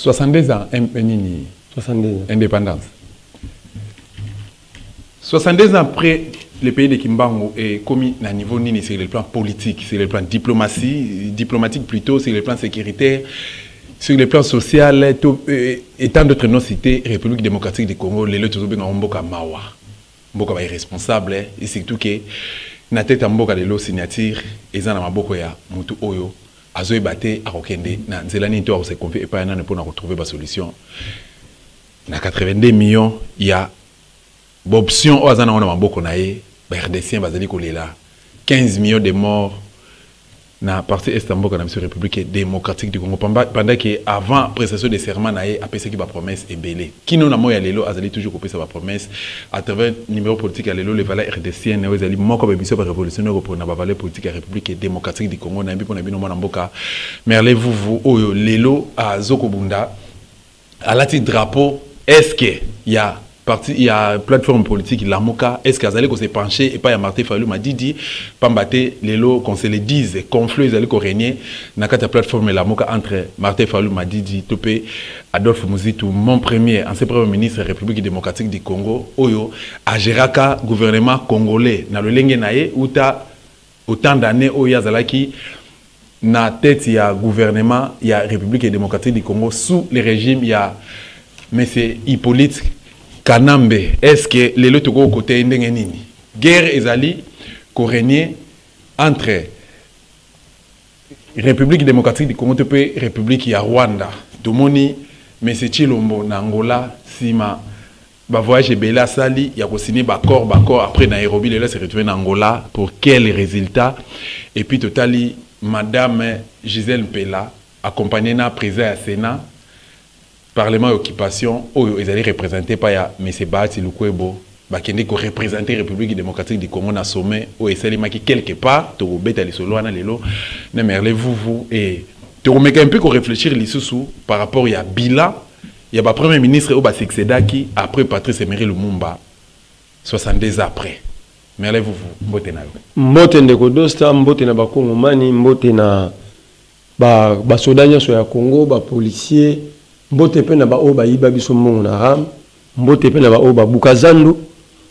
62 ans, 62 ans. Indépendance. 62 ans après, le pays de Kimbangu est commis à un niveau nini sur le plan politique, sur le plan diplomatique plutôt, sur le plan sécuritaire, sur le plan social, et tant d'autres non cités, République démocratique du Congo, les autres ont Mboka Mawa. Mboka est responsable, et surtout que, na tête à Mboka de l'eau signature, et ça n'a pas beaucoup ya, Moutou Oyo, Azoé Baté, à Rokende, na Zelani Nto, se confier, et pas un an pour retrouver la solution. Na 82 millions, il y a l'option au Azana, on a beaucoup naïe, RDC, Bazali Kolela, 15 millions de morts. Na partie Istanbul dans la République démocratique du Congo pendant que avant prestation de serment naé a pensé que la promesse est belée qui nous na moya lelo azali toujours copier sa promesse à travers numéro politique à lelo le valeur RDC na azali moko be biso ba révolutionnaire pour na ba valeur politique République démocratique du Congo na mbi pona bino mwana mboka merle vous oyo lelo a Zokobunda à la titre drapeau est-ce que il y a plateforme politique la Moka est-ce qu'ils allaient se pencher et pas ya Martin Fayulu m'a dit pambaté les lots qu'on se les dise conflit ils allaient régner na kata plateforme la Moka entre Martin Fayulu m'a dit topé Adolphe Muzitu mon premier ancien premier ministre République démocratique du Congo oyo a géraka gouvernement congolais na le lenge naé uta autant d'années oyo azalaki na tête ya gouvernement ya République démocratique du Congo sous le régime ya monsieur Hippolyte Kanambe, est-ce que les autres côté ndengenini guerre ezali régner entre République démocratique du Congo et République ya Rwanda. Domoni monsieur Chilombo na Angola sima ba voyage bela sali ya ko signer accord après Nairobi là se retrouver en Angola pour quel résultat et puis totali madame Gisèle Mpela accompagnée na président à Sénat Parlement occupation, ils allaient représenter par M. Bahati Lukwebo, qui représenter la République démocratique du Congo dans le sommet, où il s'est qui quelque part, tu as les solos, vous et tu as un peu réfléchir par rapport à Bila, il y a le Premier ministre au Basiksedaki, après Patrice Emery Lumumba, 62 ans après. Merle vous, mbote na yo. Mbote ndeko dosta, mbote na bakongomani, mbote na ba soldats so ya Congo, ba policiers. Mbote pe na ba o ba yiba biso mongo na ram mbote pe na ba o ba bukazandu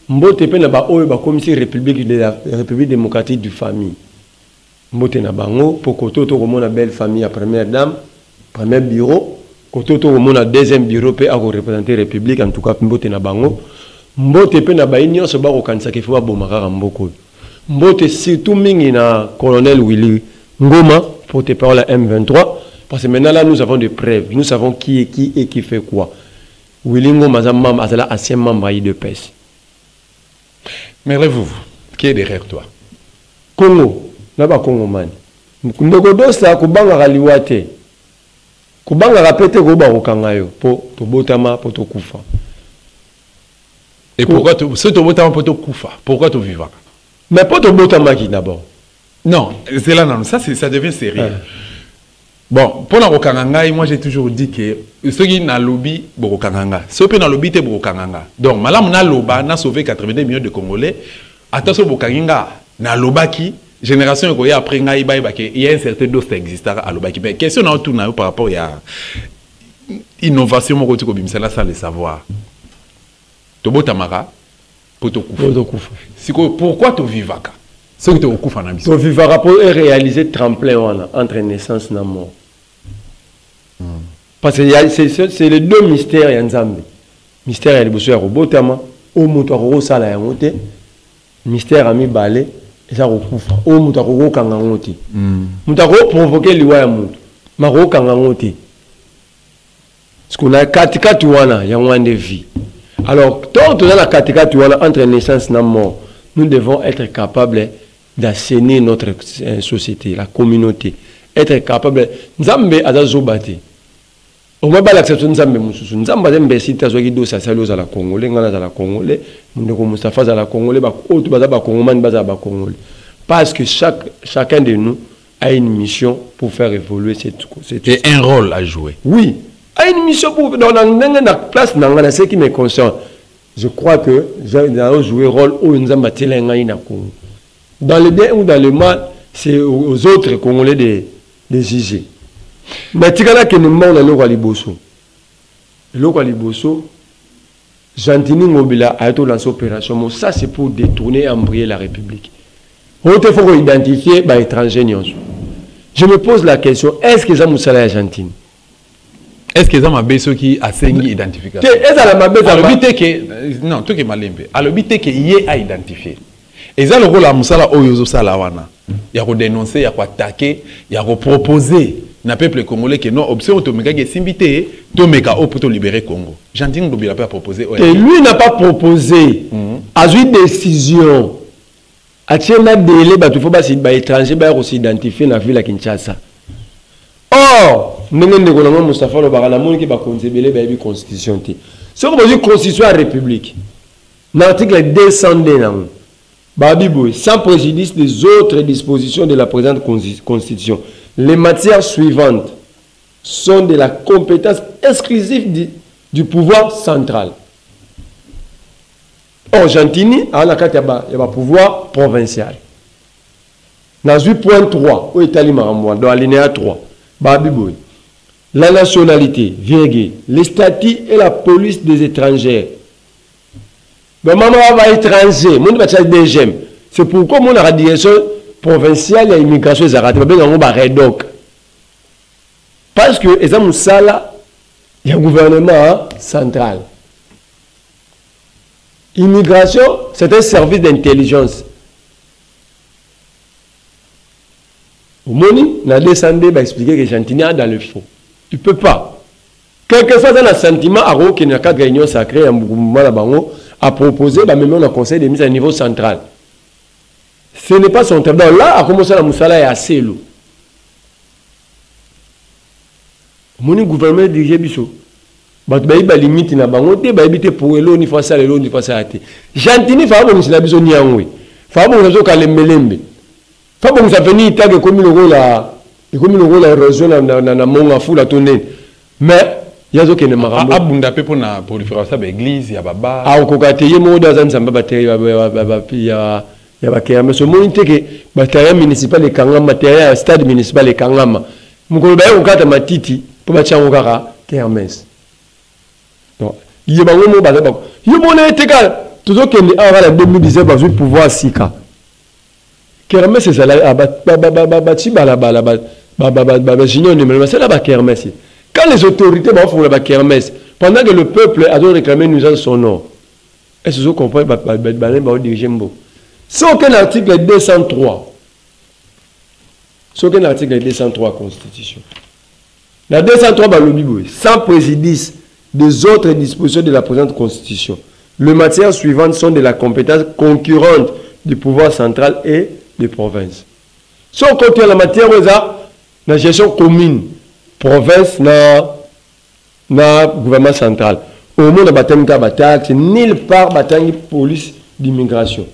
mbote pe na ba o ba commissaire République démocratique du famille mbote na bango pour koto to komona belle famille à première dame premier bureau koto to komona deuxième bureau pe a représenter République en tout cas mbote na bango mbote pe na ba union so ba ko kanisa ke fo ba bomaka mboko mbote surtout mingi na colonel Willy Ngoma porte-parole à M23. Parce que maintenant, là, nous avons des preuves. Nous savons qui est qui et qui fait quoi. Willingo Mazamam Azala, ancien membre de PES. Mais vous, qui est derrière toi? Congo. Là-bas, Congo, man. Ndogodo, ça, Kubanga Raliwate. Kubanga Rapete, Goba Okangayo. Pour Tobotama, pour Tokufa. Et pourquoi tu ce Tobotama pour Tokufa? Pourquoi tu vivas? Mais pour Tobotama qui d'abord? Non, c'est là, non. Ça devient sérieux. Bon, pour la Rokanganga, moi j'ai toujours dit que ceux qui n'ont lobby, Borokanganga. Ceux qui n'ont lobby, c'est Borokanganga. Donc, Malam n'a loba, n'a sauvé 82 millions de Congolais. Attention, Borokanganga, n'a lobaki, génération après, il y a un certain dose qui existe à lobaki. Mais question n'a tout par rapport à l'innovation, ça sans le savoir. Tobo Tamara, pour Tokufa. Pourquoi tu vivaka? Ce que tu as fait en tu vivras pour réaliser tremplin entre naissance et mort. Parce que c'est les deux mystères y a Nzambe. Mystère ya liboso ya robotama, o muto akoko sala ya ngote, mystère ami balé, et ça rokufa. O muto akoko kanga ngote. Muto akoko provoquer liwa ya muto, ma ko kanga ngote. Parce qu'on a katikati wana ya ngwande vie. Alors, tant que dans la katikati wana entre naissance et mort, nous devons être capables d'assainir notre société, la communauté, être capable. Nzambe azazobate. On va pas l'accepter Nzambe mususu. Nzambe azembe sita zo kido sa salo za la Congolais, ngana za la Congolais, ndeko Mustafa za la Congolais, ba otu baza ba Congolais, baza ba Congolais. Parce que chacun de nous a une mission pour faire évoluer cette et un rôle à jouer. Oui, a une mission pour dans la place dans ce qui me concerne. Je crois que j'ai joué rôle où Nzambe telenga ina Congo. Dans le bien ou dans le mal, c'est aux autres Congolais de juger. Mais tu as que nous morts dans le Liboso. L'eau liboso, Jantini Ngobila a été lancé opération. Ça, c'est pour détourner et embrayer la République. Il faut identifier les étrangers. Je me pose la question, est-ce que ça Moussala est Argentine? Est-ce que ça m'a ceux qui a saigné identification? Non, tout est mal limpé. Alors, il y a identifié. Et ça, le rôle de Moussala Oyozo Salawana. Il y a dénoncé, il y a attaqué, il y a proposé. Na peuple congolais que non, option Tomeka qui est simbité, Tomeka pour libérer Congo. Jantine Ngobila a proposé. Et lui n'a pas proposé. A eu une décision. A tiena délai, il faut pas étranger, aussi identifier la ville à Kinshasa. Or, nous avons Moustapha Lobarana, qui va contribuer à la constitution. Si on veut constitution à la République, l'article 202, sans préjudice des autres dispositions de la présente constitution, les matières suivantes sont de la compétence exclusive du pouvoir central. Or, Jantini, à la carte, il y a un pouvoir provincial. Dans 8.3, dans l'alinéa 3, la nationalité, les statuts et la police des étrangers. Maman va étranger, mon deuxième. C'est pourquoi mon la direction provinciale et l'immigration est arrêtée. Parce que il y a un gouvernement central. Immigration, c'est un service d'intelligence. Au Moni, on a descendu pour expliquer que Jantini a dans le faux. Il ne peut pas. Quelque chose dans le sentiment, à qu'il y a 4 réunions sacrées, un mouvement à proposer, même on a conseil de mise à niveau central. Ce n'est pas son terme. Là, à commencer la Moussala est assez lourd. Mon gouvernement dirige Bissot. Il y a limite na bango te ba ebite pour elo ni fasa lelo ni fasa ate. Jantini fa bon sila biso niangwe. Fa bon zo ka lembelembe. Fa bon ça venir tag comme le rôle la érosion na monga fula tonne. Mais ya zo kene marambo. Abunda pe pour na prolifération ba église ya baba. A okokate ye mo da nzamba bateri ya ba kerame so mo inteke bateri municipal e kangama matériel stade municipal e kangama. Mukolo ba okata matiti pour ba chango kaka kermes. Il y a un moment où il y a un toujours qu'il y a 2017 dans un pouvoir sika. Kermesse c'est ça là quand les autorités font la kermesse pendant que le peuple a réclamé nous son nom. Est-ce que vous comprenez c'est aucun article 203. C'est aucun article 203 Constitution. La 203 sans préjudice des autres dispositions de la présente Constitution. Les matières suivantes sont de la compétence concurrente du pouvoir central et des provinces. Si on continue la matière, on a la gestion commune, province, na gouvernement central. Au monde, on a taxe, nulle part, police d'immigration.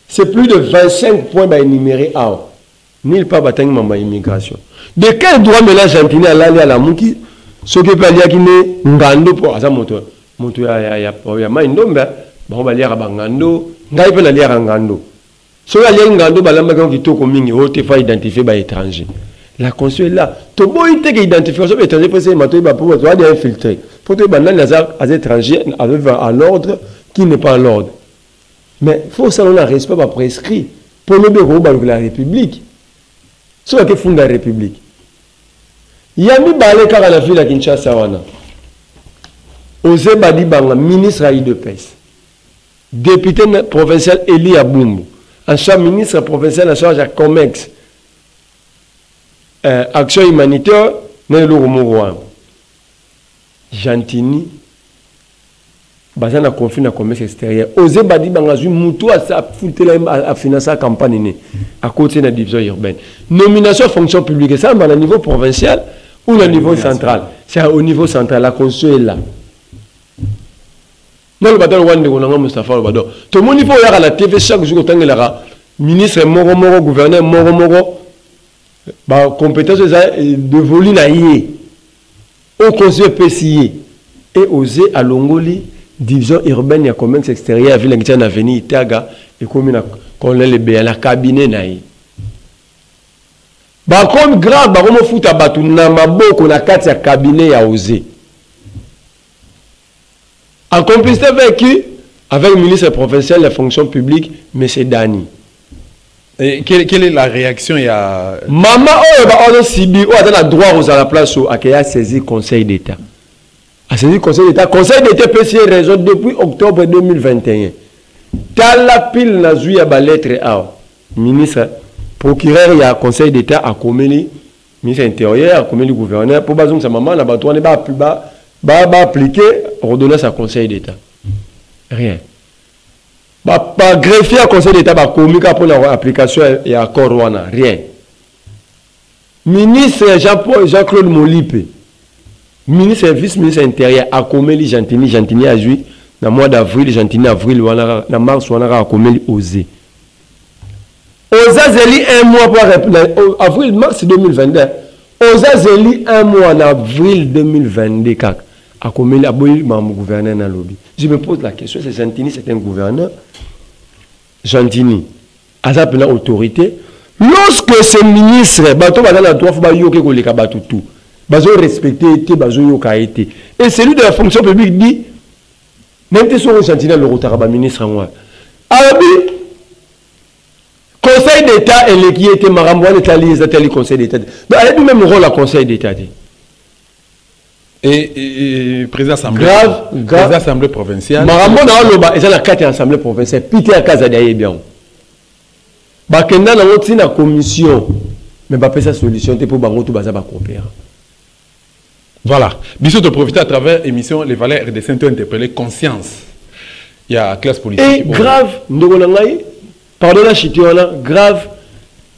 C'est plus de 25 points à énumérer à nulle part, immigration. De quel droit mélange Jantini à l'aller à la mouki? Ce qui peut dire qu'il est ngando pour asa moto ya maindomba ba ba liara bangando ngai pe na liara ngando so ya ngando ba lamba kan kitoko mingi o te fa identifier ba étranger la consul est là to boy te que identification ba étranger pour c'est mato ba pour doit être infiltré pour te ba nan les étrangers avec à l'ordre qui n'est pas à l'ordre mais faut ça on a respect pas prescrit pour le bureau de la République so que fonde la République. Yami Balé car à la ville à Kinshasa wana. Ose Badibanga, ministre à IDPS. Député provincial Eli Abumbu. En charge ministre provincial en charge à Comex. Action humanitaire, Nelo Romourouan. Jantini. Bazana conflit na commerce extérieur. Ose Badibanga zu mutu à foutre à financer la campagne à côté de la division urbaine. Nomination fonction publique, ça à niveau provincial. Ou au niveau central. C'est au niveau central. La constitution est là. Non, le bâtiment de Moustapha Obado. Tout le monde il faut aller à la TV chaque jour autant que le ministre Moro, gouverneur Moro, compétence de voler au conseil PCI et oser à Longoli, division urbaine et commerce extérieur, à ville qui est en avenue Itaga et commune qu'on a la cabinet naïe. Comme grave, on fout à battre na maboko na kati ya cabinet ya osé. En complicité avec qui? Avec le ministre professionnel de la fonction publique, M. Dani. Et quelle est la réaction? Il y a... Maman, on a Sibi, on a le droit aux à la place où a saisi le Conseil d'État. A saisi le Conseil d'État. Conseil d'État peut se raison depuis octobre 2021. Dans la pile, na zui a lettre A. Ministre, procureur, il y a Conseil d'État à Komeli, ministre intérieur, à Komeli gouverneur, pour baser sa maman, on va appliquer ordonnance à Conseil d'État. Rien. Pas greffier à Conseil d'État, pas communiquer pour l'application et accord Rwanda. Rien. Ministre Jean-Claude Molipe, ministre et vice-ministre intérieur, à Komeli Gentini a joué, dans le mois d'avril, Gentini avril, dans mars, on a Komeli osé. Ozazeli un mois pour avril, mars 2022. Ozazeli un mois en avril 2022. A Komeli a boui mon gouverneur dans le lobby. Je me pose la question, c'est Gentini, c'est un gouverneur. Gentini, à sa pleine autorité, lorsque ce ministre, bateau va dans la droite, il faut que les kabatou tout. Bazo respecter été, bazo yoka été. Et celui de la fonction publique dit, même si on Gentini le rotaraba ministre en moi. Arabi, Conseil d'État et qui était Marambouane et les Conseil d'État. Donc, elle a du même rôle à Conseil d'État. Et président assemblée, grave assemblée provinciale. Marambouane a loba et ça la 4 assemblée provinciale. Pité à casa d'ailleurs bien. Bakenda na l'autre na commission, mais pas sa solution pour bango tout baza ba coopérer. Voilà. Bissot de profiter à travers l'émission Les Valeurs RDC interpellé conscience. Il y a classe politique. Et grave, pardon la chitiona, grave,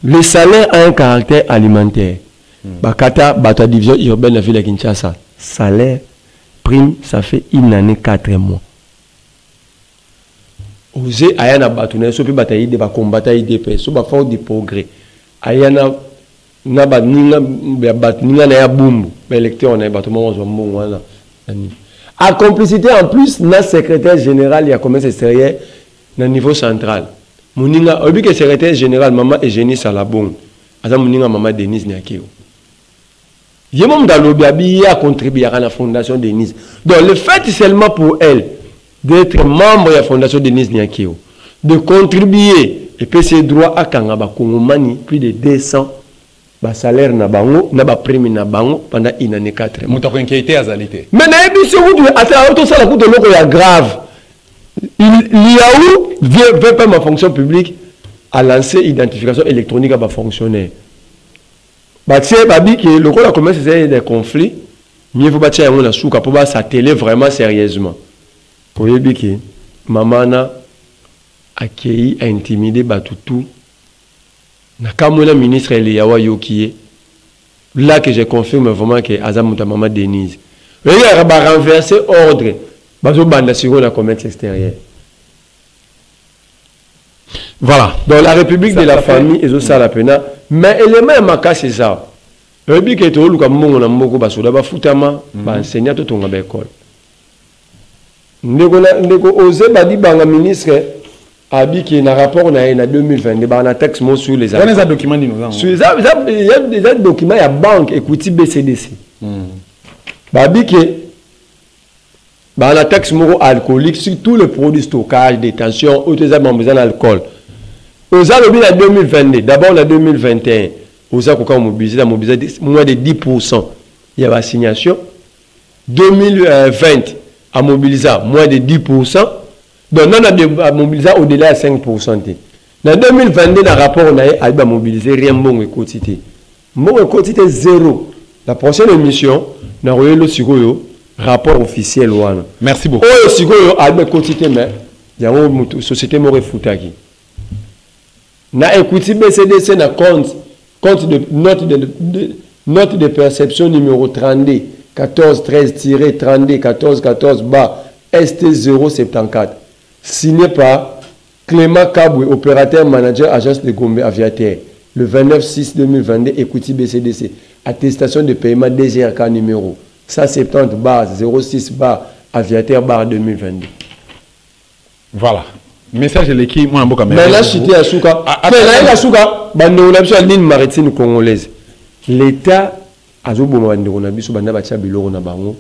le salaire a un caractère alimentaire. Bakata, bata division urbaine de la ville de Kinshasa. Salaire, prime, ça fait une année, 4 mois. Osez, ayana batouné, so pi bataille de ba combattre IDP, so ba faire du progrès. Ayana na ba ninga na ya bumbu, ba électeur na battement on zo wana. À complicité en plus, na secrétaire général, il y a commerce extérieur na niveau central. Moninga, obi que secrétaire général maman Eugénie Salabon, aza moninga maman Denise Nyakio. Yemom Dalobi a contribué à la fondation Denise. Donc le fait seulement pour elle d'être membre de la fondation Denise Nyakio, de contribuer et puis ses droits à Kangaba Kongomani, plus de 200 salaire na bango, na ba prime na bango pendant une année 4 mois. Mouta inquiété à Zalité. Mais na ebi se vous attends tout ça la coûte de l'eau est grave. Il y a où veut pas ma fonction publique à lancer identification électronique à ma fonctionnaire. Bâtir babi que le rôle a commencé à des conflits, mieux faut bâtir un souka pour s'atteler vraiment sérieusement. Pour dire que maman a accueilli, a intimidé Batutu. Na kamona ministre Eliawa Yokie. Là que je confirme vraiment que Azamuta maman Denise. Il a renversé ordre. Bazo banda sur la commerce extérieure. Voilà. Dans la République ça de la famille, et ça la peine. Mais élément est c'est ça. Le République est au Luka Mongo na Moko Basoda, Bafutama, enseignant tout ton école. Ndeko osé badi banga ministre abi qui na rapport na 2020 ba na texte mo sur les on a des documents nous sur il y a des documents il y a banque écoutez BCDC. Babi qui ba na texte mo alcoolique sur tous les produits stockage détention autorisation besoin d'alcool. Aux alobis en 2022, d'abord en 2021, aux a mobilisé moins de 10%. Il y a assignation. 2020 a mobilisé moins de 10%. Donc on a mobilisé au-delà de 5%. Dans 2022, dans le rapport, on a mobilisé rien de quantité. Mon quantité zéro. La prochaine émission, on a le rapport officiel. Merci beaucoup. Oh, si vous avez quantité, mais il y a une société qui est na écoutez BCDC na compte de note de perception numéro 32 14 13 32 14 14 bas ST 074 signé par Clément Kaboué, opérateur manager agence de Gombe aviateur le 29/6/2022 écoutez BCDC attestation de paiement DGRK numéro 170 bar 06 bar aviateur bar 2022. Voilà. Message de l'équipe, moi, en mais là, je suis à Souka. Mais là, il y a Souka. On a besoin de ligne maritime congolaise. L'État a besoin de banda bacha biloko na bango.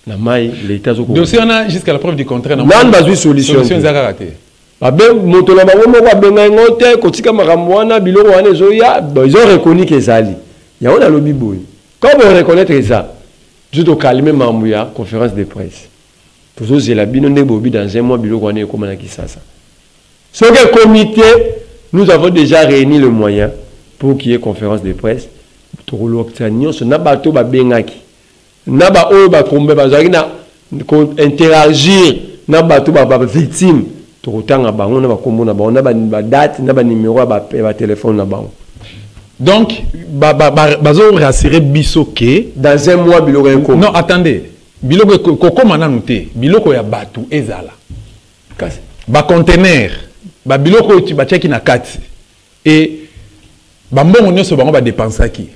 na mai l'état zo ko dossier on a jusqu'à la preuve du contraire nan bazui solution ezaka raté babe moto na bango moko abenga ngote kotika makambo wana biloko wana ezoya ils ont reconnu que ezali ya on a lobi boy comment reconnaître ça juste au calmer mamouya conférence de presse toujours c'est la bino ne bobi dans un mois biloko wana ekoma na kisasa ce que comité nous avons déjà réuni le moyen pour qu'il y ait conférence de presse to l'obtenir ce na bato ba bengaki na ba oyo ba kombe bazaki na interagir na bato ba victime to kotanga bango na ba kombo na bango na ba date na ba numéro ba téléphone na bango donc bazo rassurer biso que dans un mois biloko eko non attendez biloko kokoma nanu te biloko ya bato ezala kasi ba conteneur ba biloko tu ba check na kati et ba mbongo nyonso bango ba dépensaki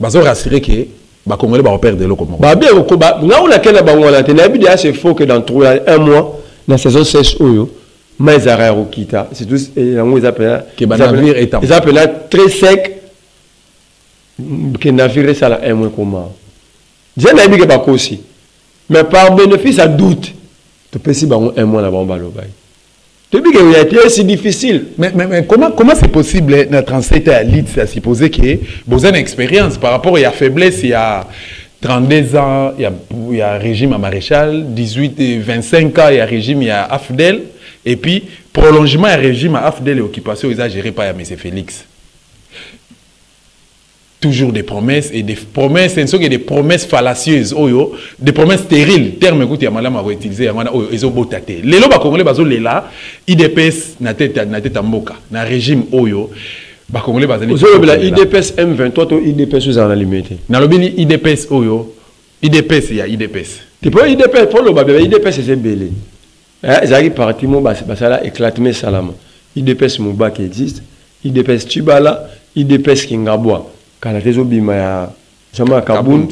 bazo rassurer que ba congolais ba perdre eloko moko ba bien ko ba na on a kena bango na te na bi dia c'est faux que dans un mois na saison sèche oyo mais arrêt okita c'est tout yango ils appellent que ba navire est ils appellent très sec que navire ça là un mois comment j'ai na bi que ba kosi mais par bénéfice à doute tu peux si bango un mois na bango baloba depuis que il a été si difficile. Mais comment c'est possible notre ancêtre à l'ID, c'est à supposer que vous avez une expérience par rapport à la faiblesse, il y a 32 ans, il y a un régime à Maréchal, 18 et 25 ans, il y a un régime à AFDEL, et puis prolongement, il y a un régime à AFDEL et occupation, ils ont géré par M. Félix. Toujours des promesses et des promesses, ce sont des promesses fallacieuses, des promesses stériles. Terme que tu as mal utilisé, ils ont beau tâter. Les lois congolais bazo lela, IDPS na tête mboka, na régime oyo, ba congolais bazali. IDPS M23 to IDPS aux en limité. Na lobini IDPS oyo, IDPS il y a IDPS. Tu peux IDPS pour le babé IDPS c'est belé. Zaki parti mo basala éclatement salama. IDPS Moba qui existe, IDPS Tibala, IDPS Kingabwa. Quand les obima ya Jama Kaboun,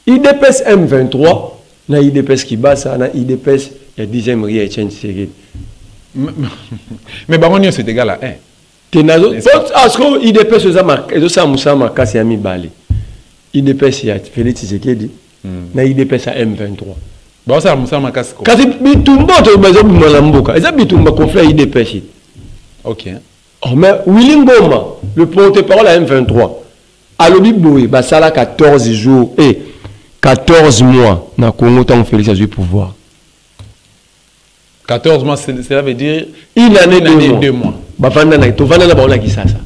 IDPS M23, na IDPS Kibasa, na IDPS ya 10e ria Etienne Tshisekedi. Mais baronio c'est égal à 1. Tenazo, asko IDPS oza musama kasi ya mibale. IDPS ya Félix Tshisekedi, na IDPS ya M23. Ba oza musama kasi ko. Kasi bitumba to bezo bimala mboka. Eza bitumba conflit IDPS. OK. Oh mais Willy Ngoma, le porte-parole à M23. Alobi Boy, Basala 14 jours et 14 mois na Congo tant Félix a eu pouvoir. 14 mois, cela veut dire une année, 2 mois. Bafanda na to vanda na baona kisasa.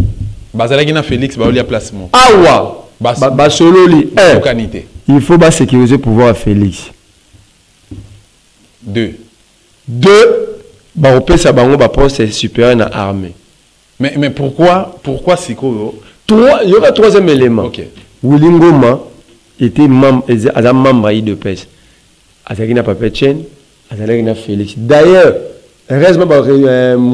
Bazala ki na Félix ba olia placement. Awa. Basololi 1. Il faut ba sécuriser pouvoir à Félix. 2. Ba opesa bango ba poste supérieur na armée. Mais pourquoi Sikoyo? Il y aura un troisième élément. Okay. Willy Ngoma était membre IDPS. Azaki na Papa Chen, Azaki na Félix. D'ailleurs, heureusement,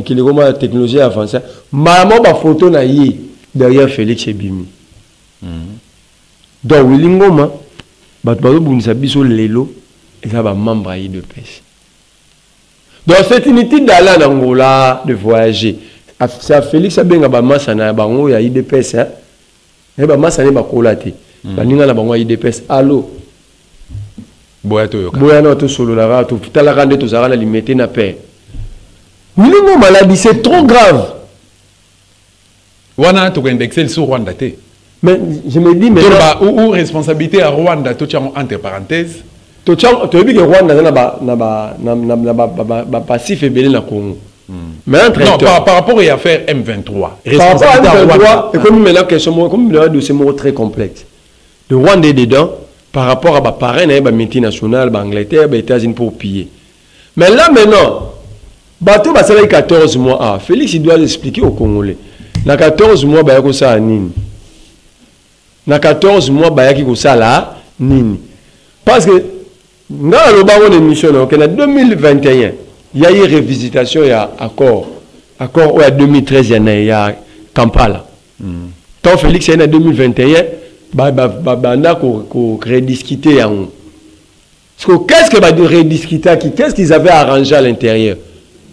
qu'il y a la technologie avancée. Maman ba photo na yi derrière Félix et Bimi. Donc Willy Ngoma, bato bunisa biso lelo, et ça va membre IDPS. Donc c'est inutile d'aller en Angola, de voyager. C'est à Félix Abenga Bamasa na bango ya IDPS hein. Et Bamasa ne bakolate. Baninga na bango ya IDPS. Allô. Boyato yoka. Boyano to solo la ra to tala rande to zara la limité na paix. Oui non maladie c'est trop grave. Wana to indexer sur Rwanda té. Mais je me dis mais ou responsabilité à Rwanda to tiens entre parenthèses. To tiens to bi que Rwanda na ba passif et belé na Congo. Mais non, par rapport à l'affaire M23. Par rapport à M23, et comme maintenant question, comme le dossier très complexe. Le Rwanda est dedans par rapport à parrain, multinational, Angleterre, États-Unis pour piller. Mais là maintenant, bateau va s'arrêter 14 mois. Ah, Félix il doit expliquer aux Congolais. Dans 14 mois, bah yako ça nini. Dans 14 mois, bah yako ça là nini. Parce que dans le baron de mission, en 2021. Il y a eu révisitation, il y a accord où en 2013 il y a Kampala. Tant Félix en 2021, on a rediscuté. Qu'est-ce que va rediscuter? Qu'est-ce qu'ils avaient arrangé à l'intérieur?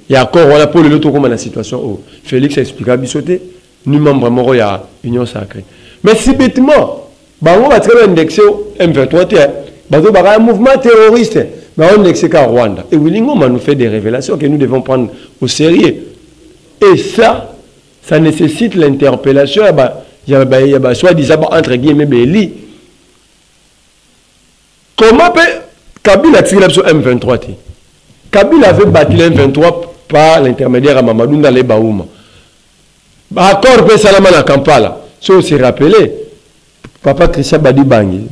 Il y a accord, on a pour le lot comme la situation. Félix a expliqué à Bissoté, nous membres il y a Union Sacrée. Mais subitement, on va très indexer M23, un mouvement terroriste. Mais on est qu'à Rwanda. Et Willy Ngoma nous fait des révélations que nous devons prendre au sérieux. Et ça nécessite l'interpellation. Il y a soi-disant entre guillemets Béli. Comment peut Kabila tirer sur M23? Kabila avait battu le M23 par l'intermédiaire à Mamadou Ndale Baouma. Accord peut Salama na Kampala. Si on s'est rappelé, Papa Christian Badi Bangi.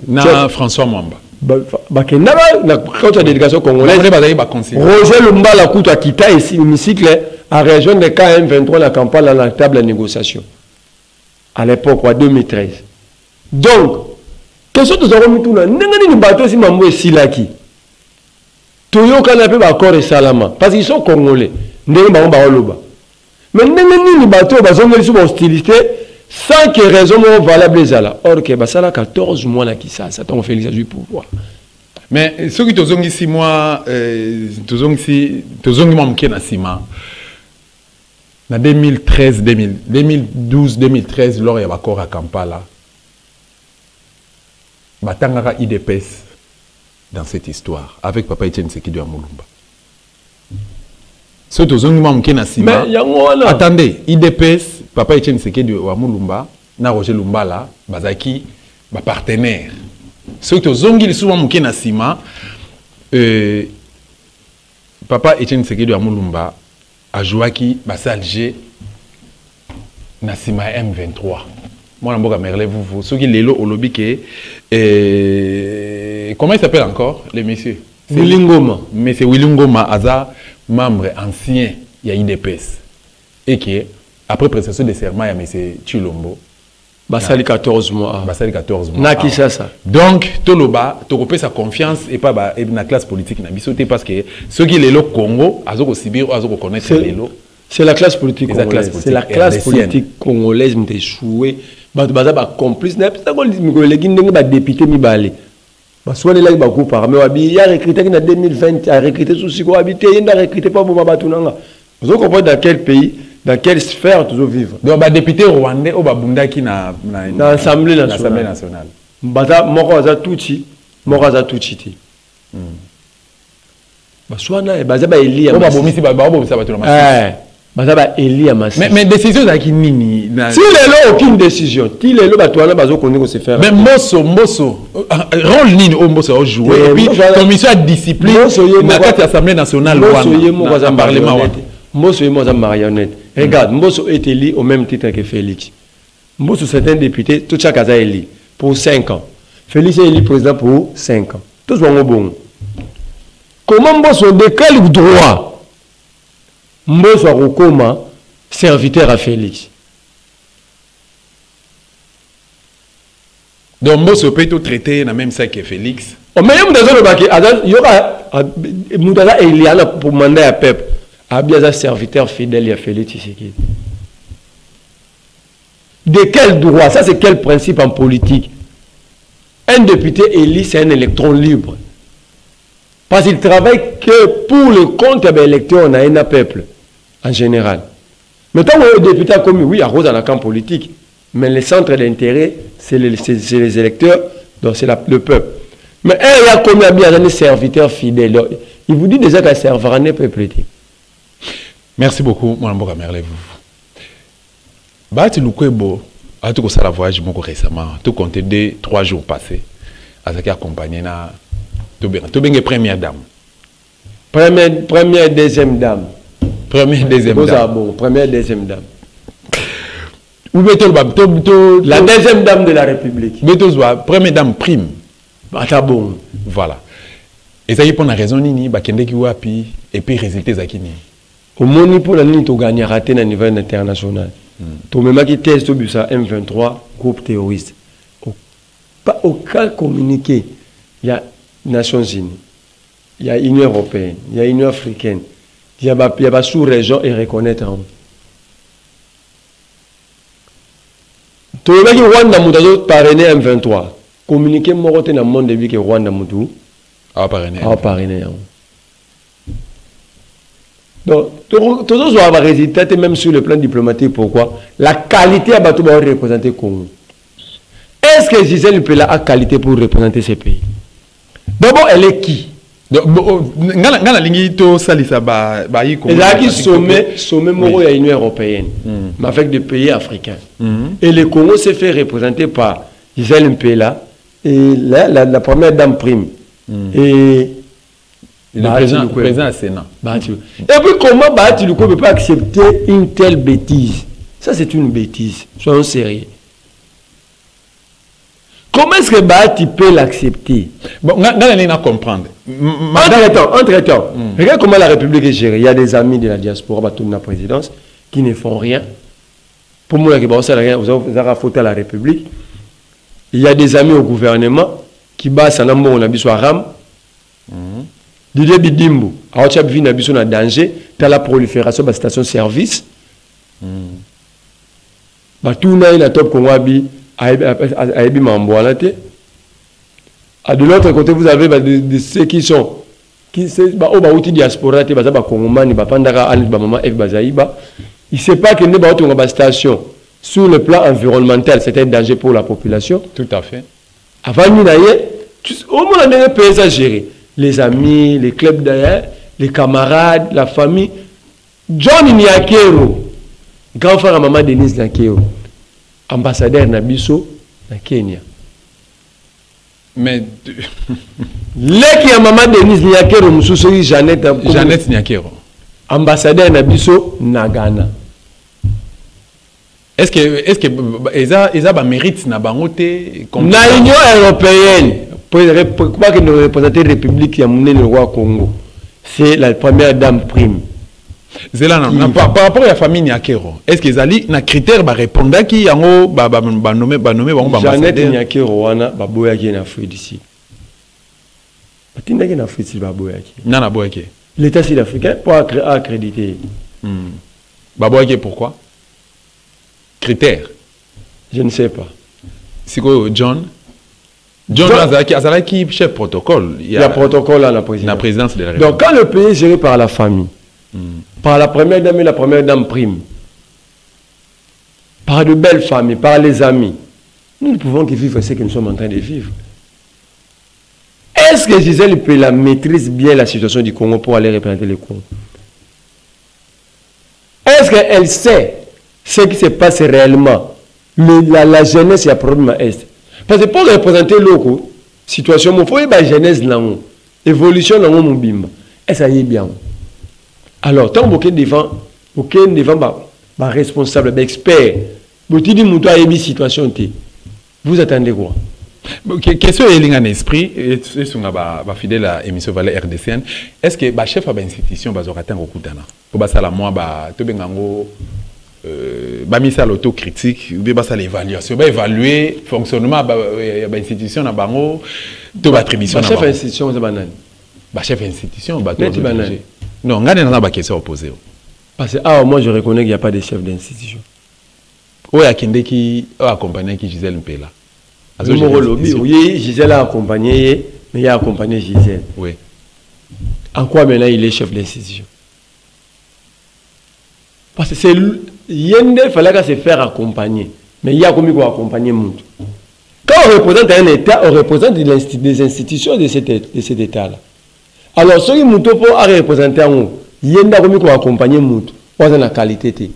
François Mwamba. Quand tu as délégation congolaise, Roger Lumbala Koutou a quitté ici l'hémicycle à région de KM23 la Kampala dans la table de négociation. À l'époque, en 2013. Donc, question de Zoro Mitouna, n'engagez bateau si Mambo est Silaki. Toyo Kanapé Bakor et Salama. Parce qu'ils sont congolais. N'engagez pas Loba. Mais n'engagez pas bateau, parce qu'ils sont hostilité, sans que raison valable là. Or, que ça a 14 mois là qui ça t'en fait du pouvoir. Mais ceux qui ont 6 mois, ils ont manqué na Sima. En 2013, 2012, 2013, lors il y a encore à Kampala. Batangara IDPS dans cette histoire avec Papa Etienne Tshisekedi à Moulumba. Ceux qui ont manqué na Sima. Attendez, IDPS, Papa Etienne Tshisekedi à Moulumba, na Roger Lumbala, Bazaki, ba partenaire. Ceux qui ont souvent manqué na Sima, Papa Etienne Tshisekedi à Moulumba a joué qui Basalge na Sima M23. Moi, je vais vous ceux qui l'élo au lobby comment il s'appelle encore, le monsieur? Willingoma. Mais c'est Willingoma, Aza, membre ancien, il y a IDPS. Et qui, après prestation de serment, il y a monsieur Chilombo. Basali 14 mois. Basali 14 mois. Na qui ça? Donc, Toloba, tu recopes sa confiance et pas la classe politique. Parce que ceux qui l'élo Congo, ils ont Sibir, ils ont reconnaître l'élo. C'est la classe politique congolaise. C'est la classe politique congolaise qui a échoué. Baza complice. Les députés mi balé. Soit les gens qui parlent, mais il y a recruté en 2020, il y a recruté sous Siko habité, il y a recruté pas pour Mabatunanga. Vous comprenez dans quel pays, dans quelle sphère tu veux vivre? Donc, les députés rwandais, au Babunda qui dans l'Assemblée nationale. Baza Moraza Touchi, Moraza Touchi. Soit na baza ba Eli ya bomisi ba bomisa ba tolama. Baza ba Eli ya Masisi. Mais décision za ki nini? Si les lo aucune décision. Si les lo ba toana bazo connaître se faire. Mais Mbosso rôle nini o Mbosso a joué et puis commission de discipline na carte l'Assemblée nationale Rwanda en parlement. Mbosso est une marionnette. Regarde, Mbosso est élu au même titre que Félix. Mbosso c'est un député tout chaque a élu pour 5 ans. Félix est élu président pour 5 ans. Tous vont bon. Comment Mbosso de quel droit Mbosso a recommandé serviteur à Félix? Donc Mbosso peut être traité dans même ça que Félix. Mais il y aura Moudala et Eliana pour mandat à peuple. Abiaza serviteur fidèle à Félix Tshisekedi. De quel droit? Ça c'est quel principe en politique? Un député élu c'est un électron libre. Parce qu'il travaille que pour le compte des électeurs, on a un peuple, en général. Maintenant, le député a commis, oui, arrose dans la camp politique, mais le centre d'intérêt, c'est les électeurs, donc c'est le peuple. Mais il y a commis un serviteur fidèle. Il vous dit déjà qu'un serveur n'est pas prêté. Merci beaucoup, mon amour, merveilleux. Bati Lukwebo, à tout ça, la voyage récemment, tout compte 3 jours passés, à ce qui accompagné na. Tu es première dame. Première, deuxième dame. Première, deuxième dame. Bon, première, deuxième dame. La deuxième dame de la République. Première dame prime. Bon. Voilà. Et ça y est pour la raison nini, et puis résultat zakini. Au monde pour la ligne, tu gagnes raté à niveau international. Tu même qui teste au ça M23 groupe terroriste. Pas aucun communiqué. Il y a Nations Unies, il y a Union Européenne, il y a Union Africaine, il y a sous-région et reconnaître. Tout le monde qui Rwanda Moudou parrainé M23. Communiquer mon côté dans le monde de que Rwanda Moudou a parrainé. Donc, tous les autres résultats, même sur le plan diplomatique, pourquoi? La qualité à Batou va représenter Congo. Est-ce que Gisèle Pella a qualité pour représenter ces pays? D'abord, elle est qui? Ngana lingi to salisa ba yi ko. Elle a qui sommet moro de l'Union européenne, mais avec des pays africains. Et le Congo s'est fait représenter par Gisèle Mpela et la première dame Prime. Et le président du Sénat. Et puis comment Bahati Luko ne peut pas accepter une telle bêtise? Ça c'est une bêtise, soyons sérieux. Comment est-ce que Bahati peut l'accepter? Bon, on a comprendre. Entre-temps, regarde comment la République est gérée. Il y a des amis de la diaspora, de la présidence, qui ne font rien. Pour moi, vous avez faute à la République. Il y a des amis au gouvernement qui basent en amour, on a besoin de Ram. Didier Bidimbo, a besoin de danger, dans la prolifération de la station-service. Tout le monde top Kongo. De l'autre côté, vous avez de ceux qui sont il ne sait pas que nous station sur le plan environnemental, c'est un danger pour la population. Tout à fait. Avant nous, au moins on a pays à gérer. Les amis, les clubs d'ailleurs, les camarades, la famille. John Nyakero, grand frère à maman Denise Nyakero, ambassadeur Nabiso na Kenya. Mais Leki ya maman Denise Nyakero mususu Jeannette Nyakero, ambassadeur Nabiso na Ghana. Est-ce que Eza ba mérite na bangote na Union européenne pour que nous représenter la République qui a mené le roi Congo, c'est la première dame Prime. Par rapport à la famille Nyakero, est-ce que Zali na critère ba répondre qui yango ba nommé Jeannette Nyakero wana ba boyaki na Afrique d'ici. Batinda ki na Afrique ba boyaki. Na boyaki. L'État sud-africain pour accréditer. Ba boyaki pourquoi? Critère. Je ne sais pas. C'est quoi John Azalaki chef protocole. Il y a protocole à la présidence de la République. Donc quand le pays est géré par la famille, par la première dame et la première dame Prime, par de belles familles, par les amis, nous ne pouvons que vivre ce que nous sommes en train de vivre. Est-ce que Gisèle Mpela maîtrise bien la situation du Congo pour aller représenter le Congo? Est-ce qu'elle sait ce qui se passe réellement? La jeunesse, il y a un problème à Est. Parce que pour représenter la situation, il faut que la jeunesse, l'évolution, et ça y est bien. Alors, tant que devant responsable, expert, situation, vous attendez quoi? Question est en esprit, et c'est un fidèle à l'émission Valais RDCN. Est-ce que le chef de l'institution va atteindre au coup d'année? Pour ça, moi, je vais mettre l'autocritique, je vais l'évaluation, je vais évaluer le fonctionnement de l'institution, de l'attribution. Le chef de l'institution, c'est banal. Le chef de l'institution, c'est banal. Non, on a une question opposée. Parce que moi, je reconnais qu'il n'y a pas de chef d'institution. Oui, il y a qui accompagne Gisèle Mpela. Oui, Gisèle a accompagné, mais il a accompagné Gisèle. Oui. En quoi maintenant il est chef d'institution? Parce que c'est Yende, il fallait se faire accompagner. Mais il y a combien qu'on accompagner monde. Quand on représente un État, on représente des institutions de cet État-là. Alors, ceux qui nous pour représenter en haut, Yende a combien qu'on accompagner monde. On a la qualité.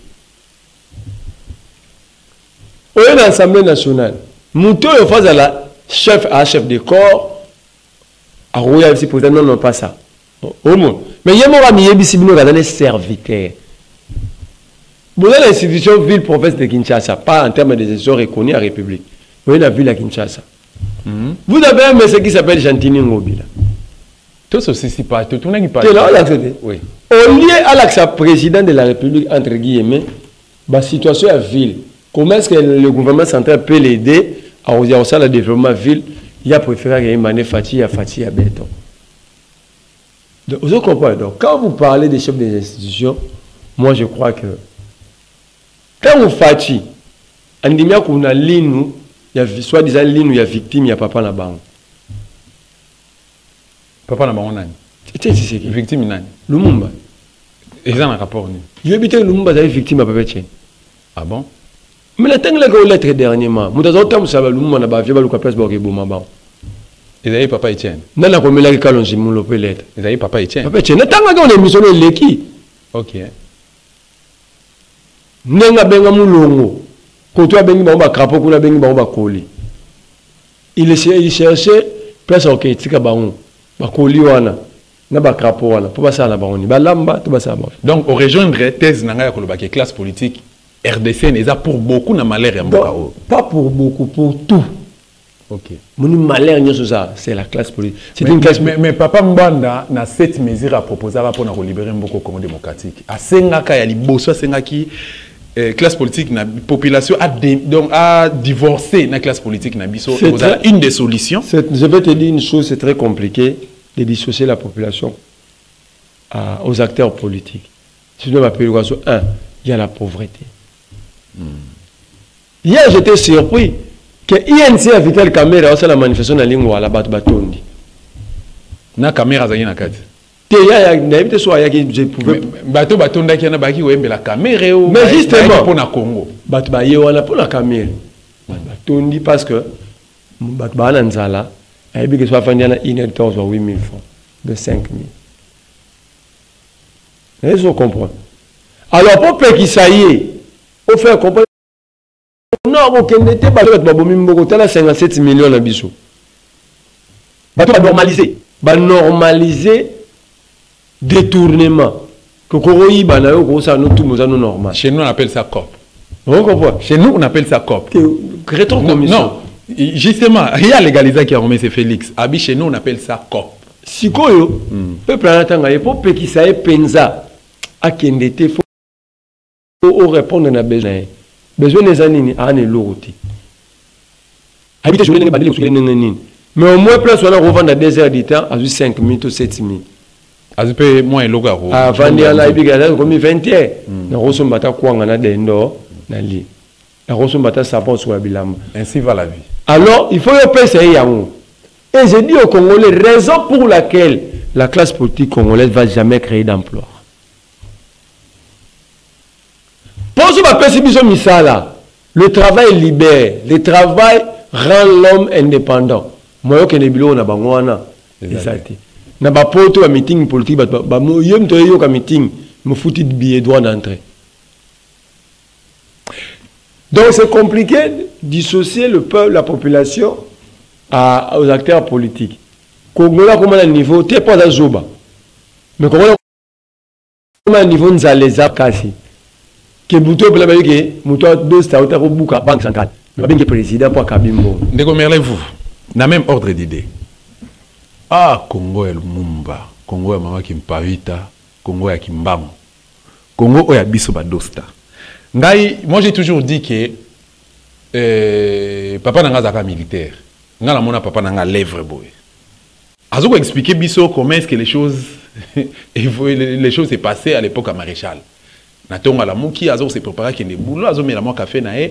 On est dans l'Assemblée nationale. Mouto est face à la chef de corps. À Roya aussi, président, non, pas ça. Au moins. Mais il y a un ami qui est un serviteur. Vous avez l'institution ville-province de Kinshasa, pas en termes de gestion reconnue à la République. Vous avez la ville à Kinshasa. Vous avez un monsieur qui s'appelle Jantini Ngobila. Tout ceci, c'est pas tout le monde qui parle. Oui. Au lieu à l'accès président de la République, entre guillemets, la situation à ville, comment est-ce que le gouvernement central peut l'aider à relancer le développement ville? Il a préféré qu'il y ait une Fati à béton. Donc, vous comprenez. Donc, quand vous parlez des chefs des institutions, moi je crois que quand vous faites, on dit qu'on a ligne, il y a soit-disant ligne, il y a victime, il y a papa là-bas. Papa là-bas, on a. C'est qui? Victime, il y a. Lumumba. Et ça, un rapport. Je vais éviter Lumumba, c'est victime à papa. Ah bon? Mais la tête, la lettre dernièrement, nous avons tant de Lumumba, on a pas vu la place pour que Bouma. Ils avaient Papa Etienne. Non, la commune qui calonge mon l'opélette. Ils avaient Papa Etienne. Papa Etienne, n'a pas dans l'émission de l'équipe. Ok. Nenga benga mulongo. Quand tu as bengi ba crapaud, kuna bengi ba koli. Il cherchait place au tika baon. Ba koli wana. Na ba crapaud wana. Pour ça na baoni. Ba lamba to ba ça ba. Donc, au rejoindre thèse nanga ya koloba ke classe politique RDC n'est pas pour beaucoup na malheur ya mboka. Pas pour beaucoup, pour tout. Ok. Mon malheur c'est la classe politique. C'est une classe. Mais Papa Mbanda na cette mesure à proposer pour libérer Mboko Congo démocratique. A Sengaka ya liboso Sengaki classe politique na population a divorcé na classe politique na biso. C'est une des solutions. Je vais te dire une chose, c'est très compliqué de dissocier la population aux acteurs politiques. Si je m'appelle un, il y a la pauvreté. Hier j'étais surpris que INC a vital caméra au sein de la manifestation de la ligne à la Batondi. Na caméra zani na kati. Te ya n'habite soit ya qui je pouvais bato batonda ki na baki wembe la caméra ou mais justement pour na Congo. Bato ba ye wana pour la caméra. Batondi parce que bato ba na nzala a bi que soit fandi na 1 hectare ou 8000 francs de 5000. Est-ce qu'on comprend? Alors pour peu qui ça y est, au fait comprendre non, aucun n'était pas le babomi mboko tala 57 millions na biso. Bato ba normaliser. Ba normaliser détournement. Que koroyi bana yo ko ça nous tout nous normal. Chez nous on appelle ça COP. On comprend. Chez nous on appelle ça COP. Non, justement, il y a légalisé qui a remis c'est Félix. Abi chez nous on appelle ça COP. Sikoyo, peuple anatanga et pour qui ça est penza a kendete faut répondre na besoin. Besoin des années à ne l'autre. Habite sur les badis sur les nini. Mais au moins plus on a revendre à 2 heures du temps à 5 000 ou 7 000. À ce peu moins logo. Ah vendre à la biga comme 20 heures. Na roso mbata kwanga na dendo na li. Na roso mbata sapon sur la bilamba. Ainsi va la vie. Alors il faut y penser yango. Et je dis aux Congolais raison pour laquelle la classe politique congolaise va jamais créer d'emploi. Pour ce le travail libère, le travail rend l'homme indépendant. Moi, je suis un bangwana. Na ba poto a meeting politique ba mo yem to yo ka meeting me fouti de billet droit d'entrée. Donc c'est compliqué de dissocier le peuple, la population aux acteurs politiques. Congola comme un niveau, t'es pas dans Zoba. Mais Congola comme un niveau nzaleza kasi. Que buto bla ba ke muto do sta uta ko buka banque centrale. Le bien président pour Kabimbo. Ndeko merlez-vous. Na même ordre d'idée. Ah, Congo est le Mumba, Congo est Mama Kimpavita, Congo est Kimbamo, Congo est Abisso Badosta. Moi j'ai toujours dit que papa n'a pas militaire, n'a mon papa n'a pas lèvre boy. Azo ko expliquer Bisso comment est-ce que les choses s'est passées à l'époque à Maréchal. Natonga la muki azo se préparer qu'il ne boulot azo mela mo café nae.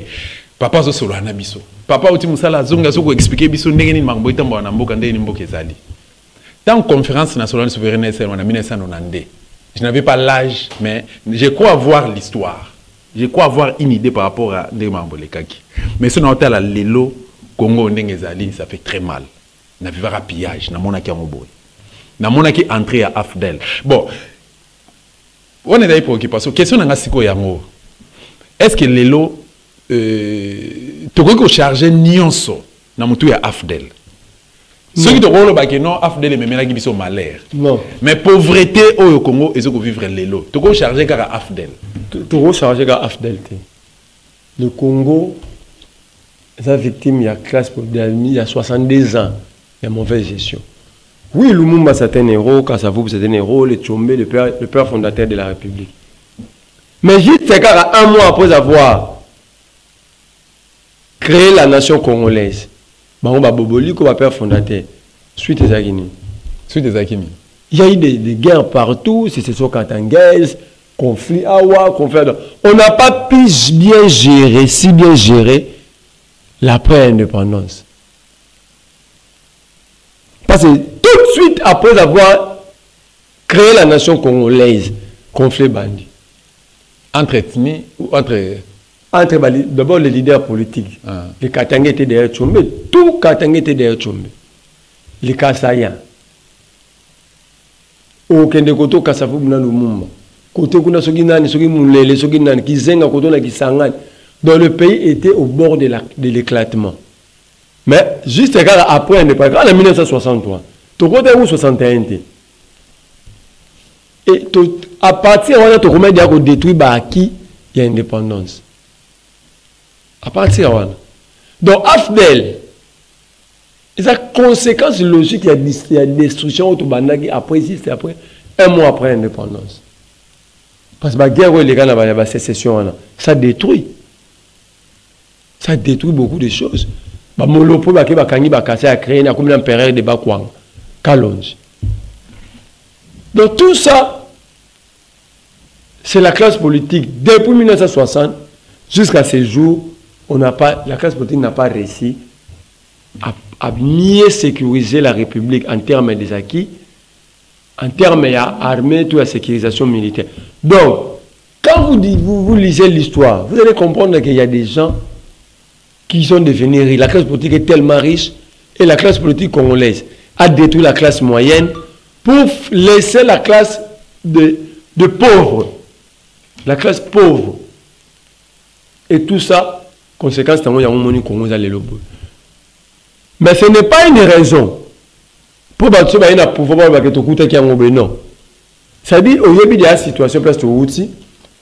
Papa zo solo na Bisso. Papa uti musala zonga zo ko expliquer Bisso ndenge ni mangbo itambo na mboka ndenge ni mboka ezali. Dans la conférence nationale de souveraineté en 1992, je n'avais pas l'âge, mais je crois avoir l'histoire. Je crois avoir une idée par rapport à Ndemambo Lekaki. Mais si on a la Lelo, Congo Ndengezali, ça fait très mal. On a vu un pillage, on a qui entré à Afdel. Bon, on est d'ailleurs préoccupation. Question n'a pas yango. Est-ce que Lelo, tu peux charger Nyonso, na mutu ya Afdel? Ceux qui te roulent au non, Afdel et Memela qui sont malheur. Non. Mais pauvreté au Congo, ils ont vivre l'élo. Tu peux charger car Afdel. Tu peux charger car Afdel. Le Congo, sa victime, il y a classe il y a 70 ans, il y a mauvaise gestion. Oui, Lumumba c'est un héros, Kassavou c'est un héros, le Tchombe, le père fondateur de la République. Mais juste car un mois après avoir créé la nation congolaise, Boboli comme père fondateur. Suite des Akini. Il y a eu des guerres partout, c'est ce Katangais, conflit Awa, conflit. On n'a pas pu bien gérer, si bien gérer l'après-indépendance. Parce que tout de suite après avoir créé la nation congolaise, conflit bandit. Entre ethnies ou entre d'abord les leaders politiques. Les Katangais étaient derrière Tchombe. Tout Katangais était derrière Tchombe. les Kasaïens. Aucun de côté Kasafu na Lumumba. Côté kuna soki nani soki mulele soki nani kizenga côté na kisangani. Donc le pays était au bord de l'éclatement. Mais juste après en 1963, tout côté où 61. Et à partir de là, tu remets à détruire qui il y a indépendance. À partir de là. Donc Afdel, c'est conséquence logique, il y a destruction autobandaki après juste après un mois après l'indépendance. Parce que la guerre les gars la sécession ça détruit. Ça détruit beaucoup de choses. Ba molopo ba ke ba kangi ba kasa a créé na comme l'empereur de Bakwang, Kalonji. Donc tout ça, c'est la classe politique. Depuis 1960 jusqu'à ce jour, la classe politique n'a pas réussi à mieux sécuriser la République en termes des acquis, en termes d'armée, toute la sécurisation militaire. Donc, quand vous lisez l'histoire, vous allez comprendre qu'il y a des gens qui sont devenus riches. La classe politique est tellement riche et la classe politique congolaise a détruit la classe moyenne pour laisser la classe de pauvres. La classe pauvre. Et tout ça, conséquence, c'est que Congo a les lobos. Mais ce n'est pas une raison pour que tu aies pouvoir que tu coûtes qui non. C'est-à-dire, au début de la situation, place de outil,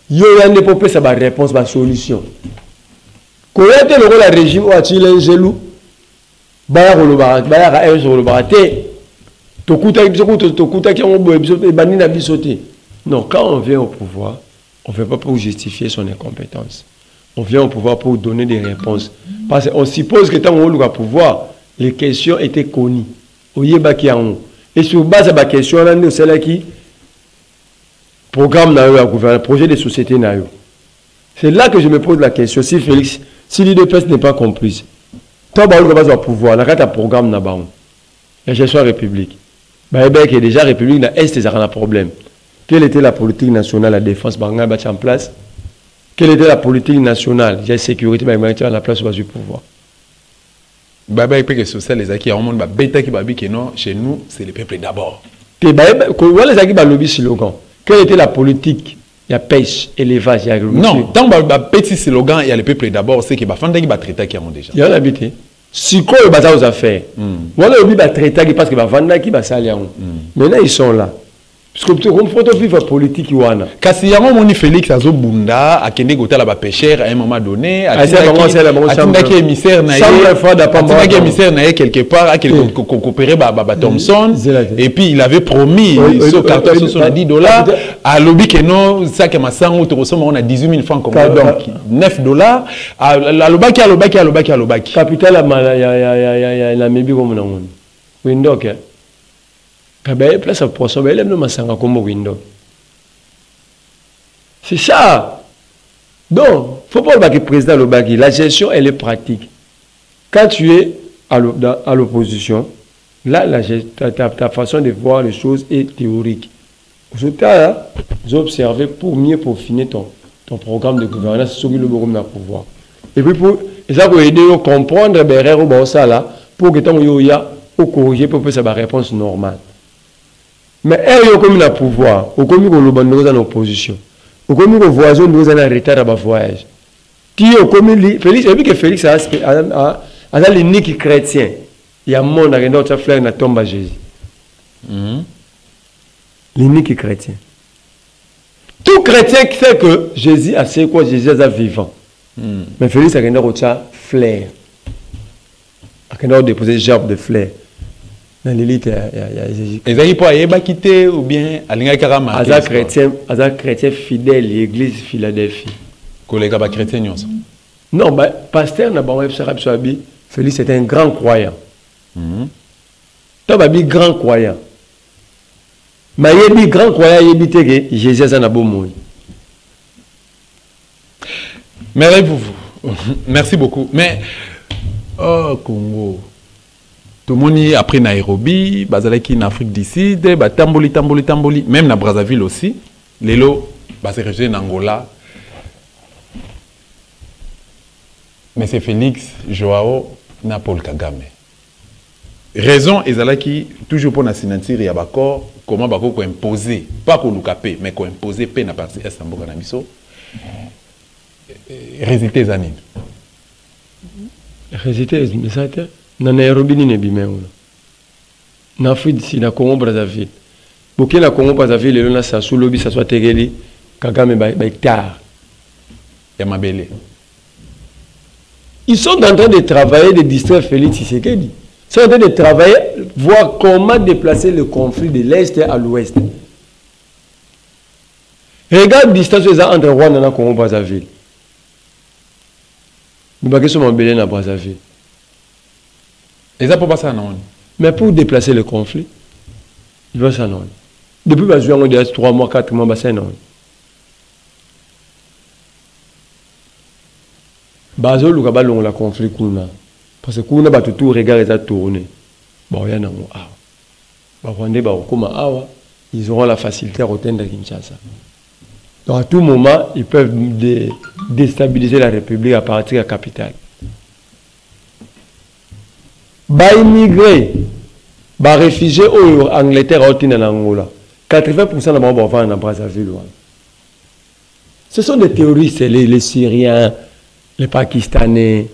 il y a une réponse, une solution. Quand le régime a tiré un gelou, non, quand on vient au pouvoir, on ne vient pas pour justifier son incompétence. On vient au pouvoir pour donner des réponses. Parce qu'on suppose que tant qu'on a le pouvoir, les questions étaient connues. Et sur base de la question, on a celle qui programme le projet de société. C'est là que je me pose la question. Si Félix, si l'IDPS n'est pas comprise, toi, tu as le pouvoir, tu as un programme, la gestion de la République. Il y a déjà la République, il y a un problème. Quelle était la politique nationale, la défense, en place? Quelle était la politique nationale, la sécurité, à la place du pouvoir? Chez nous, c'est le peuple d'abord. Quelle était la politique? Il y a pêche, élevage, il y a agriculture. Non, dans le petit slogan, il y a le peuple d'abord, c'est que les Fandaki va traiter qui ont déjà. Il y a l'habité. Si quoi, il y a aux affaires. Voilà, il y a traiter parce que les Fandaki va salir. Maintenant, ils sont là. Parce que comme photo vivre politique wana. Kasi yango moni Félix azobunda akende gota la ba pêcheur à un moment donné, atindaki émissaire na atindaki émissaire na quelque part à quelque coopérer ba Thomson et puis il avait promis ce carton sur $10 à lobby que non ça que masango to resoma on a 18 000 francs comme donc $9 à lobaki capital ya la mebi comme na ngoni window ke place à poisson, c'est ça. Donc, il ne faut pas que le président le bagui. La gestion, elle est pratique. Quand tu es à l'opposition, là, ta façon de voir les choses est théorique. Vous observé pour mieux peaufiner ton programme de gouvernance sur le pouvoir. Et puis, ça pour aider à comprendre pour que tu aies corriger pour que ça ait une réponse normale. Mais elle est comme le pouvoir, ou comme le bandit en opposition, ou comme le voisin nous en retard à voyage. Tu es comme Félix, et puis que Félix a l'unique chrétien. Il y a un monde qui a notre frère qui tombe à Jésus. L'unique chrétien. Tout chrétien qui sait que Jésus a fait quoi, Jésus est vivant. Mais Félix a un flair. Il a déposé gerbe de flair. Dans l'élite, il y a pas quitter ou bien aller carama. Aza chrétien fidèle, l'église Philadelphie. Collègue ba chrétien non, bah pasteur n'a pas Félix était un grand croyant. Toi bah grand croyant. Mais il grand croyant, il dit que Jésus a un bon merci beaucoup. Mais oh Congo. Tout le monde après Nairobi, Bazalaki en Afrique du Sud, Tamboli, même na Brazzaville aussi. Lelo, Bazalaki en Angola. Mais c'est Félix, Joao, na Paul Kagame. raison ezalaki toujours pour la signature ya baccord comment bako ko imposer pas ko lukape mais ko imposer pe na partie est mboka na biso résultats anine résultats mais ça était na Nairobi ni bimeo na Afrique si na Congo Brazzaville Burkina Congo Brazzaville le na sa sous lobby ça soit tegeli Kagame ba hectare ya mabele. Ils sont en train de travailler de distraire Félix Tshisekedi. Ils sont en train de travailler, voir comment déplacer le conflit de l'Est à l'Ouest. Regarde la distance entre Rwanda et Congo Brazzaville. Nous sommes en Belén à Brazzaville. Et ça pour pas ça non. Mais pour déplacer le conflit, il va ça non. Depuis que on a 3 mois, 4 mois, c'est non. Bazo luka balongo la conflit kuna parce que kuna ba tout regard est à tourner bon ya nango awa ba Rwandais ba okoma awa ils auront la facilité à retenir Kinshasa donc à tout moment ils peuvent déstabiliser la République à partir de la capitale ba immigrés ba réfugiés au Angleterre au tina na Angola 80% na ba va na Brazzaville. Ce sont des terroristes les Syriens, les Pakistanais,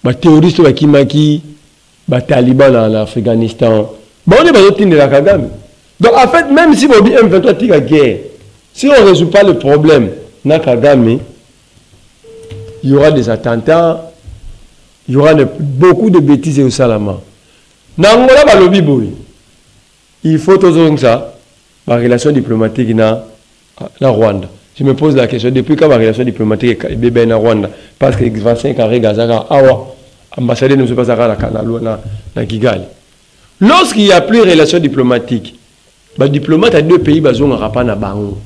les terroristes qui maki, les talibans en Afghanistan. Bon, on est de la Kagame. Donc en fait, même si on dit M23 tire la guerre, si on ne résout pas le problème, na Kagame, il y aura des attentats, il y aura beaucoup de bêtises au Salama. Nangola balobi boy. Il faut toujours ça, la relation diplomatique na Rwanda. Je me pose la question, depuis quand la relation diplomatique est bébé en Rwanda? Parce que 25 ans, awa, ambassadeur ne se passe à la Kigali. Lorsqu'il n'y a plus de relation diplomatique, les diplomates à 2 pays, ils ont un rapport à Bango.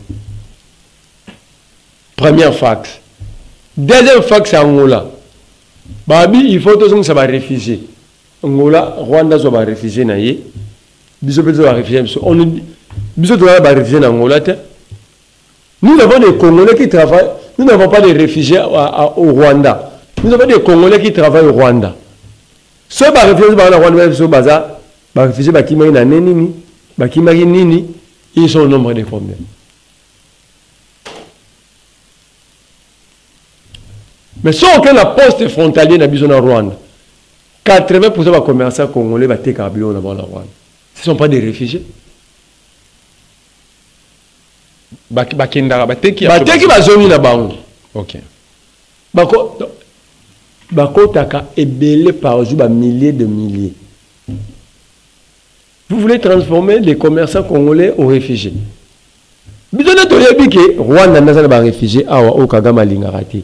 Première fax. Deuxième fax à Angola. Babi, il faut que ça va réfugier. Angola, Rwanda, ça va réfugier. Bisous, va réfugier. On nous bisous, va réfugier en Angola. Nous avons des Congolais qui travaillent, nous n'avons pas de réfugiés au Rwanda. Nous avons des Congolais qui travaillent au Rwanda. Ceux qui réfugiés au Rwanda, les réfugiés ils sont au nombre de combien? Mais si on a la poste frontalière dans le Rwanda, 80% des commerçants congolais vont être au Rwanda. Ce ne sont pas des réfugiés. Bateki bazongi na bango. OK. Bakotaka ebele par jour ba milliers de milliers. Vous voulez transformer les commerçants congolais aux réfugiés. Bizona toyebi ke Rwanda nazana ba réfugiés awa o Kagame lingaraté.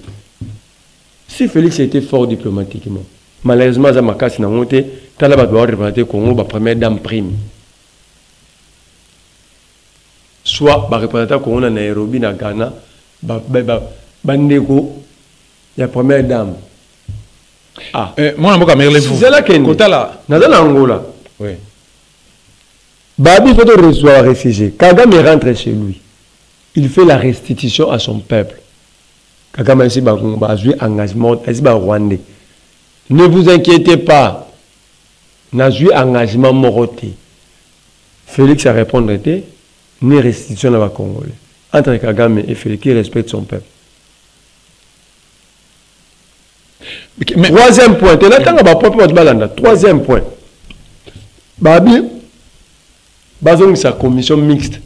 Si Félix était fort diplomatiquement, malheureusement za makasi na ngote tala ba doit représenter Congo ba première dame prime. Soit les représentants qu'on a Nairobi, na Ghana, bandeko, la première dame. Ah. Moi, c'est là qu'il y a Angola. Oui. Babi faut recevoir réfugié. Kagame rentre chez lui. Il fait la restitution à son peuple. Kagame ici a joué engagement, ici Rwandais. Ne vous inquiétez pas. N'a joué engagement moroté. Félix a répondu ni restitution à la Congolais. Entre Kagame et Félix qui respecte son peuple. Troisième point. Troisième point. Babi, basons sa commission mixte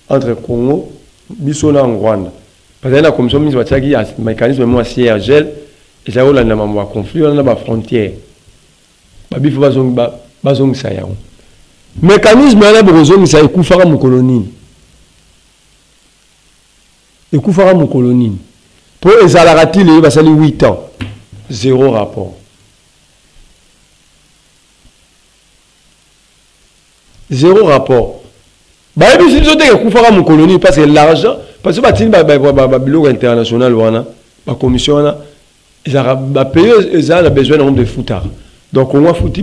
entre Congo, Bissona et Rwanda. Parce que la commission mixte, il y a un mécanisme de CRGL et ça a un conflit, on a une frontière. Babi, il faut basons sa yao. Mécanisme, il y a besoin de ça, il faut faire une colonie. Et Koufara mon colonie. Pour les Alarati, il va salir 8 ans. 0 rapport. 0 rapport. Bah, et puis, si vous avez Koufara mon colonie, parce que l'argent, parce que le bureau international, la commission, ils ont payé, ils ont besoin d'un nombre de foutards. Donc, on va foutre,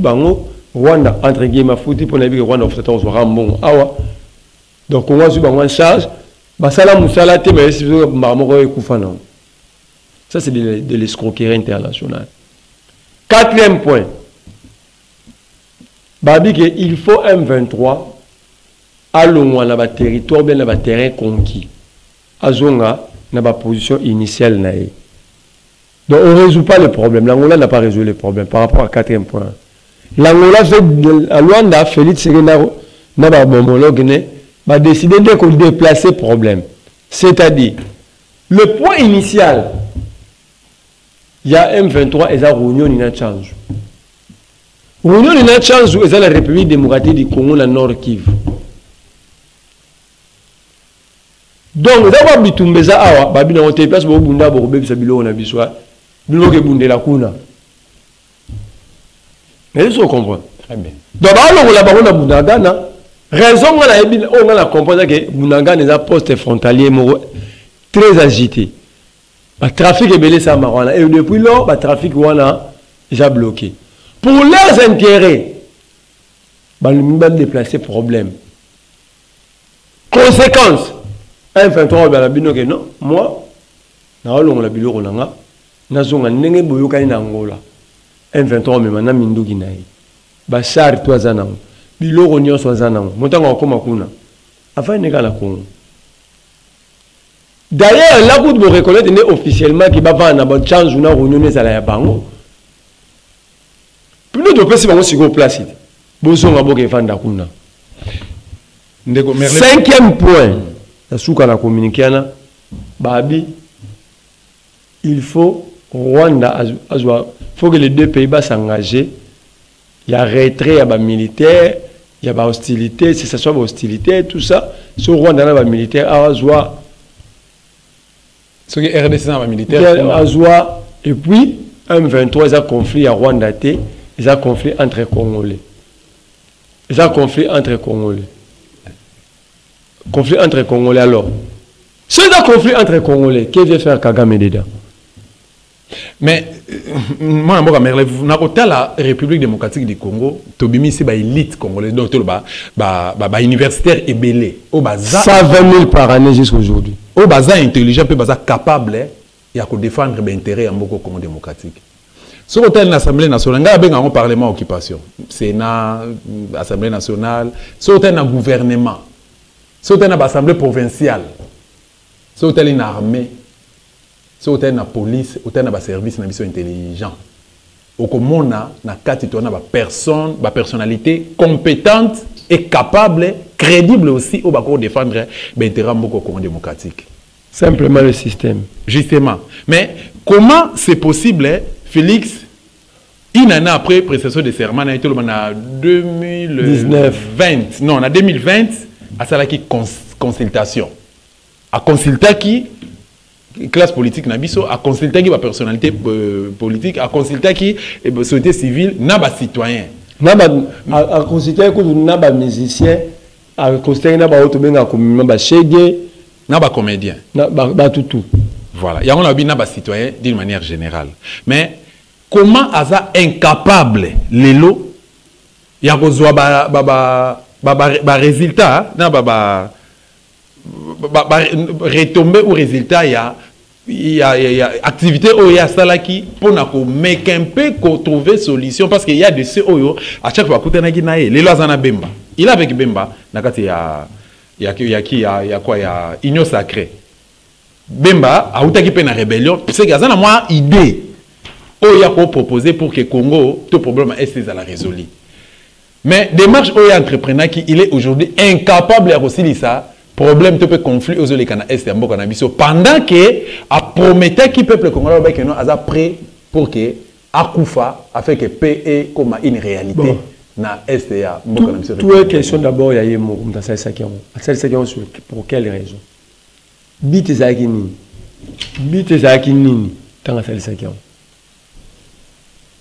Rwanda, entre guillemets, foutre pour les Rwanda, on va rembon. Donc, on va sur en charge. Ça, c'est de l'escroquerie internationale. 4e point. Babi que il faut M23 à l'ongwa na ba territoire bien na ba terrain conquis. Azonga na ba position initiale na ye. Donc on ne résout pas le problème. L'Angola n'a pas résolu le problème par rapport à 4e point. L'Angola fait à Luanda, Félix Séguénaro, n'a pas homologue, va décider de déplacer le problème. C'est-à-dire, le point initial, il y a M23 et ça réunion il a change. Réunion il a change et ça la République démocratique du Congo la Nord Kivu. Donc ça va bitumbe ça awa babi na hotel place bo bunda bo bebisa bilo na biswa bilo ke bundela kuna. Mais ça on comprend. Très bien. Donc on la ba na bundaga na raison on a bien on a comprendre que bundaga n'est un poste frontalier très agité. Le trafic est belé ça marwana et depuis là le trafic wana déjà bloqué. Pour leurs intérêts ba le même déplacer problème. Conséquence M23 ba la bino que non moi na olongo la biloko nanga nazonga ndenge boyokani na Angola M23 me mana minduki nayi ba char to azanango biloko nyonso azanango motango akoma kuna afin neka la Congo. D'ailleurs là pour vous reconnaître officiellement qui va pas na bon change na réunion za la ya bango plus de pesi bango sigo place bozonga boke fanda kuna. 5e point la souka na communiquer babi il faut Rwanda faut que les deux pays s'engagent. Il y a retrait, il y a militaire, il y a hostilité, si ça soit hostilité, tout ça. Sur Rwanda, il y a militaire, ce que RDC a militaire. Et puis, M23, il y a conflit à Rwanda, il y a conflit entre Congolais. Il y a conflit entre Congolais. Conflit entre Congolais alors. Si il y a conflit entre Congolais, qu'est-ce que veut faire Kagame dedans? Mais moi, la République démocratique du Congo, Tobimi, c'est l'élite congolaise, donc universitaire et belé. 120 000 par année jusqu'à aujourd'hui. Au baza intelligent, capable de défendre l'intérêt en Congo démocratique. Ce que l'Assemblée nationale, il y a un parlement occupation, Sénat, Assemblée nationale, ce que un gouvernement, ce que une assemblée provinciale, ce que une armée. Si vous avez la police, vous avez un service intelligent. Au Comona, na personne, personnalité compétente et capable, crédible aussi, au Bako défendre l'intérêt Congo démocratique. Simplement le système. Justement. Mais comment c'est possible, Félix, une année après prestation de serment, on a été en 2020. Non, en 2020, à ça qui consultation. À consulter qui classe politique nabiso a consulté qui va personnalité politique a consulté qui société civile n'a pas citoyen n'a a consulté que n'a pas musicien a consulté n'a pas auto benga comme ba chege n'a pas comédien n'a pas tout voilà il y a on a n'a pas citoyen d'une manière générale mais comment aza incapable lelo il y a besoin ba résultat n'a pas retomber au résultat il y a activité où il y a ça là qui pour mais un peu trouver solution parce qu'il y a de ceux où à chaque fois que tu as les lois en a Bemba il a avec Bemba il y a quoi il y a union sacrée Bemba a outa qui peine rébellion c'est que ça na moi idée où il y a pour proposer pour que Congo tout problème est à la résolu mais démarche où il y a entrepreneur qui il est aujourd'hui incapable à aussi ça problème de conflit aux Olékana Est et Mboka Nabiso pendant que a promettait qui peuple congolais avec nous a prêt pour que Akoufa a fait que paix comme une réalité na Est et Mboka Nabiso. Tout est question d'abord il y a yemo dans ça qui pour quelle raison bite zakini dans ça qui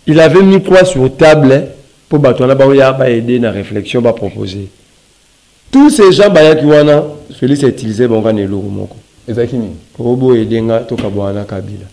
il avait mis quoi sur table pour battre ba aider dans réflexion ba proposer. Tous ces gens qui ont Félix a utilisé bon gane loko moko. Ezakini. Robo edenga to kabwana kabila.